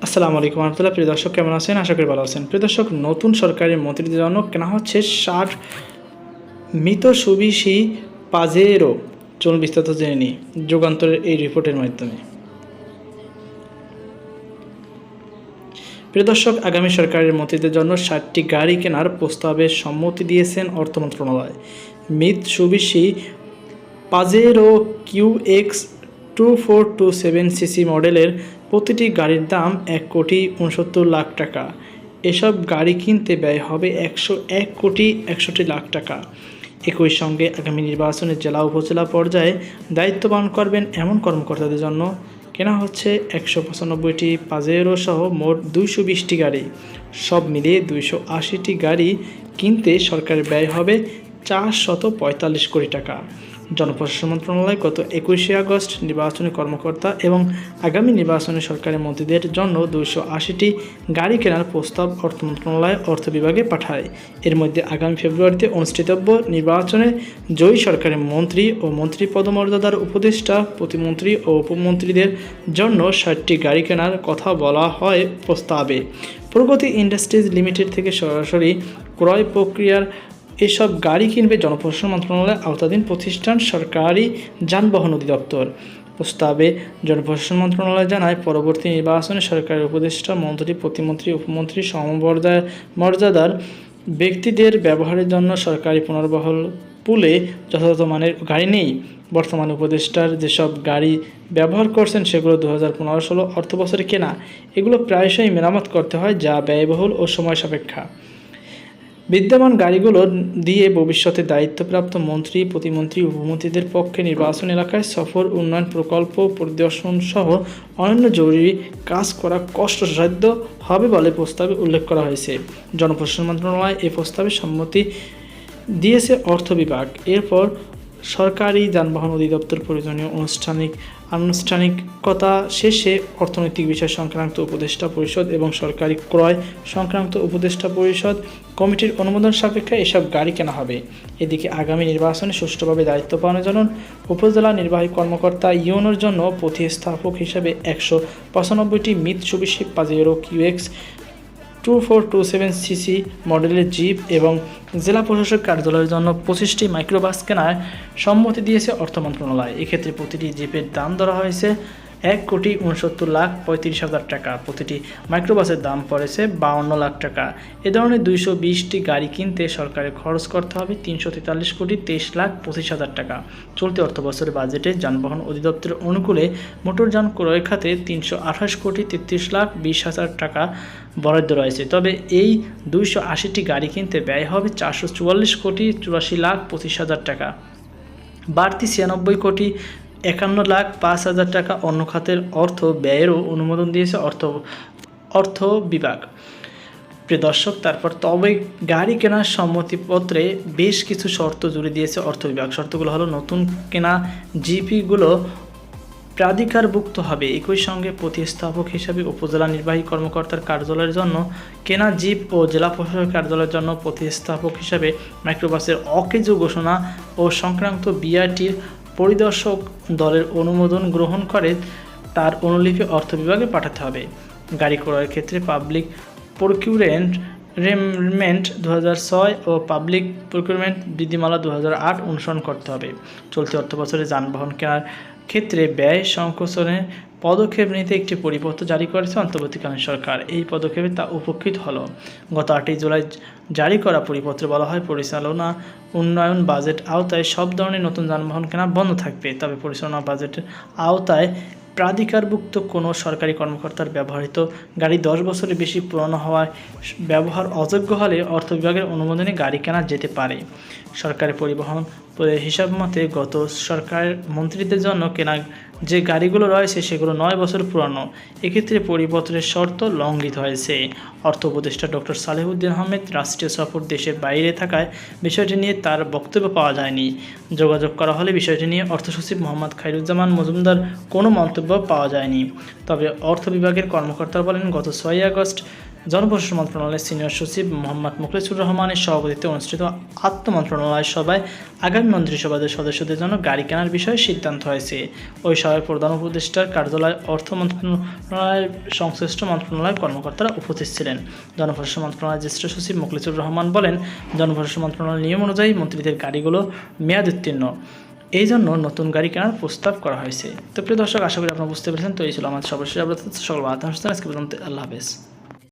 আসসালামু আলাইকুম রহমতুল্লাহ। প্রিয় দর্শক, কেমন আছেন? আশা করি ভালো আছেন। প্রিয় দর্শক, নতুন সরকারি মন্ত্রীদের জন্য কেনা হচ্ছে 60 মিতসুবিশি পাজেরো। চলুন বিস্তারিত জেনে নিই যুগান্তরের এই রিপোর্টের মাধ্যমে। প্রিয় দর্শক, আগামী সরকারের মন্ত্রীদের জন্য 60টি গাড়ি কেনার প্রস্তাবে সম্মতি দিয়েছেন অর্থ মন্ত্রণালয়। মিতসুবিশি পাজেরো QX 2427 সিসি মডেলের প্রতিটি গাড়ির দাম 1,69,00,000 টাকা। এসব গাড়ি কিনতে ব্যয় হবে 101,61,00,000 টাকা। একই সঙ্গে আগামী নির্বাচনে জেলা উপজেলা পর্যায়ে দায়িত্ব পালন করবেন এমন কর্মকর্তাদের জন্য কেনা হচ্ছে 195টি পাজেরো সহ মোট 220টি গাড়ি। সব মিলিয়ে 280টি গাড়ি কিনতে সরকারের ব্যয় হবে 445 কোটি টাকা। জনপ্রশাসন মন্ত্রণালয় গত 21শে আগস্ট নির্বাচনী কর্মকর্তা এবং আগামী নির্বাচনে সরকারের মন্ত্রীদের জন্য 280টি গাড়ি কেনার প্রস্তাব অর্থ মন্ত্রণালয় অর্থ বিভাগে পাঠায়। এর মধ্যে আগামী ফেব্রুয়ারিতে অনুষ্ঠিতব্য নির্বাচনে জয়ী সরকারের মন্ত্রী ও মন্ত্রী পদমর্যাদার উপদেষ্টা, প্রতিমন্ত্রী ও উপমন্ত্রীদের জন্য 60টি গাড়ি কেনার কথা বলা হয় প্রস্তাবে। প্রগতি ইন্ডাস্ট্রিজ লিমিটেড থেকে সরাসরি ক্রয় প্রক্রিয়ার এসব গাড়ি কিনবে জনপ্রশাসন মন্ত্রণালয়ের আওতাধীন প্রতিষ্ঠান সরকারি যানবাহন অধিদপ্তর। প্রস্তাবে জনপ্রশাসন মন্ত্রণালয় জানায়, পরবর্তী নির্বাচনে সরকারের উপদেষ্টা, মন্ত্রী, প্রতিমন্ত্রী, উপমন্ত্রী সমমর্যাদার ব্যক্তিদের ব্যবহারের জন্য সরকারি পুনর্বহল পুলে যথাযথ মানের গাড়ি নেই। বর্তমানে উপদেষ্টার যেসব গাড়ি ব্যবহার করছেন সেগুলো 2015-16 অর্থবছরে কেনা। এগুলো প্রায়শই মেরামত করতে হয়, যা ব্যয়বহুল ও সময় সাপেক্ষ। বিদ্যমান গাড়িগুলো দিয়ে ভবিষ্যতে দায়িত্বপ্রাপ্ত মন্ত্রী, প্রতিমন্ত্রী, উপমন্ত্রীদের পক্ষে নির্বাচন এলাকায় সফর, উন্নয়ন প্রকল্প পরিদর্শন সহ অন্যান্য জরুরি কাজ করা কষ্টসাধ্য হবে বলে প্রস্তাবে উল্লেখ করা হয়েছে। জনপ্রশাসন মন্ত্রণালয় এ প্রস্তাবে সম্মতি দিয়েছে অর্থ বিভাগ। এরপর সরকারি যানবাহন অধিদপ্তর প্রয়োজনীয় আনুষ্ঠানিকতা শেষে অর্থনৈতিক বিষয় সংক্রান্ত উপদেষ্টা পরিষদ এবং সরকারি ক্রয় সংক্রান্ত উপদেষ্টা পরিষদ কমিটির অনুমোদন সাপেক্ষে এসব গাড়ি কেনা হবে। এদিকে আগামী নির্বাচনে সুষ্ঠুভাবে দায়িত্ব পালনের জন্য উপজেলা নির্বাহী কর্মকর্তা ইউনোর জন্য প্রতিস্থাপক হিসেবে 195টি মিতসুবিশি পাজেরো QX 2427 সিসি মডেলের জিপ এবং জেলা প্রশাসক কার্যালয়ের জন্য 25টি মাইক্রোবাস কেনার সম্মতি দিয়েছে অর্থ মন্ত্রণালয়। এক্ষেত্রে প্রতিটি জিপের দাম ধরা হয়েছে 1,69,35,000 টাকা। প্রতিটি মাইক্রোবাসের দাম পড়েছে 52 লাখ টাকা। এ ধরনের 220টি গাড়ি কিনতে সরকারের খরচ করতে হবে 343,23,25,000 টাকা। চলতি অর্থবছরের বাজেটে যানবাহন অধিদপ্তরের অনুকূলে মোটরযান ক্রয় খাতে 328,33,20,000 টাকা বরাদ্দ রয়েছে। তবে এই 280টি গাড়ি কিনতে ব্যয় হবে 444,84,25,000 টাকা। বাড়তি 96,51,05,000 টাকা অন্য খাতের অর্থ ব্যয়েরও অনুমোদন দিয়েছে অর্থ বিভাগ। প্রিয় দর্শক, তবে গাড়ি কেনার সম্মতিপত্রে বেশ কিছু শর্ত জুড়ে দিয়েছে অর্থ বিভাগ। শর্তগুলো হলো, নতুন কেনা জিপিগুলো প্রাধিকারভুক্ত হবে। একই সঙ্গে প্রতিস্থাপক হিসাবে উপজেলা নির্বাহী কর্মকর্তার কার্যালয়ের জন্য কেনা জিপ ও জেলা প্রশাসকের কার্যালয়ের জন্য প্রতিস্থাপক হিসাবে মাইক্রোবাসের অকেজ ঘোষণা ও সংক্রান্ত বিআরটির পরিদর্শক দলের অনুমোদন গ্রহণ করে তার অনুলিপি অর্থ বিভাগে পাঠাতে হবে। গাড়ি ক্রয়ের ক্ষেত্রে পাবলিক প্রকিউরমেন্ট 2006 ও পাবলিক প্রকিউরমেন্ট বিধিমালা 2008 অনুসরণ করতে হবে। চলতি অর্থবছরে যানবাহন কেনার ক্ষেত্রে ব্যয় সংকোচনের পদক্ষেপ নিতে একটি পরিপত্র জারি করেছে অন্তর্বর্তীকালীন সরকার। এই পদক্ষেপে তা উপকৃত হলো। গত 8 জুলাই জারি করা পরিপত্রে বলা হয়, পরিচালনা উন্নয়ন বাজেট আওতায় সব ধরনের নতুন যানবাহন কেনা বন্ধ থাকবে। তবে পরিচালনা বাজেটের আওতায় প্রাধিকারভুক্ত কোনো সরকারি কর্মকর্তার ব্যবহৃত গাড়ি 10 বছরের বেশি পুরনো হওয়ায় ব্যবহার অযোগ্য হলে অর্থ বিভাগের অনুমোদনে গাড়ি কেনা যেতে পারে। সরকারি পরিবহন হিসাব মতে গত সরকারের মন্ত্রীদের জন্য কেনা যে গাড়িগুলো রয়েছে সেগুলো 9 বছর পুরনো। এক্ষেত্রে পরিপত্রের শর্ত লঙ্ঘিত হয়েছে। অর্থ উপদেষ্টা ডক্টর সালেহুদ্দিন আহমেদ রাষ্ট্রীয় সফর দেশের বাইরে থাকায় বিষয়টি নিয়ে তার বক্তব্য পাওয়া যায়নি। যোগাযোগ করা হলে বিষয়টি নিয়ে অর্থ সচিব মোহাম্মদ খায়রুজ্জামান মজুমদার কোনো মন্তব্য পাওয়া যায়নি। তবে অর্থ বিভাগের কর্মকর্তারা বলেন, গত 6 আগস্ট জনপ্রশাসন মন্ত্রণালয়ের সিনিয়র সচিব মোহাম্মদ মুখলেছুর রহমানের সভাপতিত্বে অনুষ্ঠিত আত্ম মন্ত্রণালয় সভায় আগামী মন্ত্রিসভার সদস্যদের জন্য গাড়ি কেনার বিষয়ে সিদ্ধান্ত হয়েছে। ওই সভায় প্রধান উপদেষ্টার কার্যালয়, অর্থ মন্ত্রণালয়ের সংশ্লিষ্ট মন্ত্রণালয়ের কর্মকর্তারা উপস্থিত ছিলেন। জনপ্রশাসন মন্ত্রণালয়ের জ্যেষ্ঠ সচিব মুখলেছুর রহমান বলেন, জনপ্রশাসন মন্ত্রণালয়ের নিয়ম অনুযায়ী মন্ত্রীদের গাড়িগুলো মেয়াদ উত্তীর্ণ, এই জন্য নতুন গাড়ি কেনার প্রস্তাব করা হয়েছে। তো প্রিয় দর্শক, আশা করি আপনারা বুঝতে পেরেছেন। তো এই ছিল আমাদের সর্বশেষ আপডেট। সকল বার্তা আজকে পর্যন্ত। আল্লাহ হাফেজ।